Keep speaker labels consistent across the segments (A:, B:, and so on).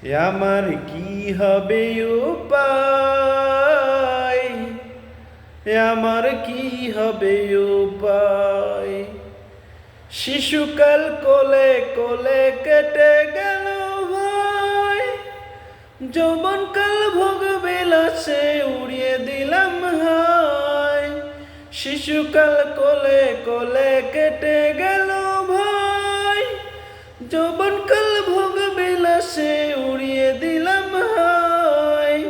A: আমার কি হবে উপায়, আমার কি হবে উপায়। শিশুকাল কোলে কোলে কেটে গেল ভাই, যৌবনকাল ভোগ বিলাসে উড়িয়ে দিলাম হায়। শিশুকাল কোলে কোলে কেটে গেল ভাই, যৌবনকাল ভোগ বিলাসে উড়িয়ে দিলাম হায়।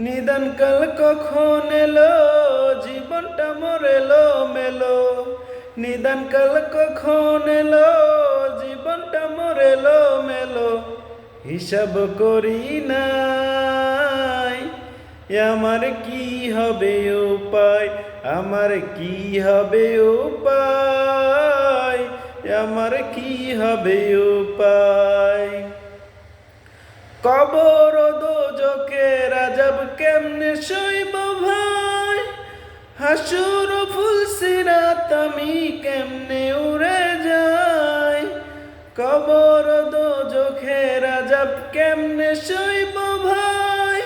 A: নিদানকাল কখন এলো, জীবনটা মোর এলো মেলো। নিদানকাল কখন এলো, জীবনটা মোর এলো মেলো। হিসাব করি নাই, আমার কি হবে উপায়, আমার কি হবে উপায়, আমার কি হবে উপায়। কবর দোজখের আযাব কেমনে সইব ভাই, হাসুর ফুলসিরাত আমি কেমনে উড়ে যাই। কবর দোজখের আযাব কেমনে সইব ভাই,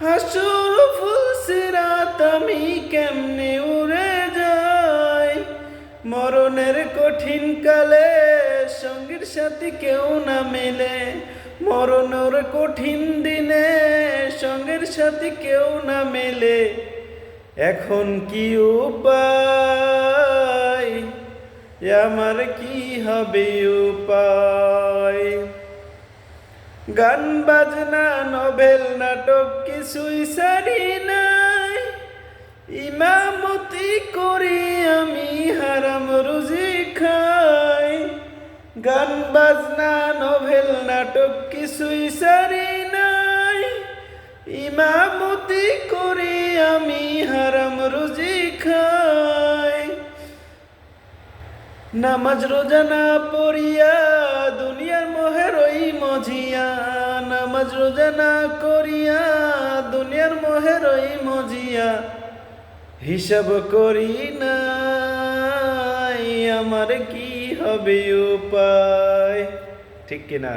A: হাসুর ফুলসিরাত আমি কেমনে উড়ে যাই। মরণের কঠিন কালে সঙ্গীর সাথী কেউ না মেলে, মরণের কঠিন দিনে সঙ্গের সাথী কেউ না মেলে। এখন কি উপায়, আমার কি হবে উপায়। গান বাজনা নভেল নাটক কিছুই সারি নাই, ইমামতি করি আমি হারাম রুজি খাই। গান বাজনা নভেল নাটক কিছুই সারি নাই, ইমামতি করি আমি হারাম রুজি খাই। নামাজ রোজা না পড়িয়া দুনিয়ার মোহে রই মজিয়া, নামাজ রোজা না করিয়া দুনিয়ার মোহে রই মজিয়া। হিসাব করি নাই, আমার কি হবে উপায়। ঠিক কিনা?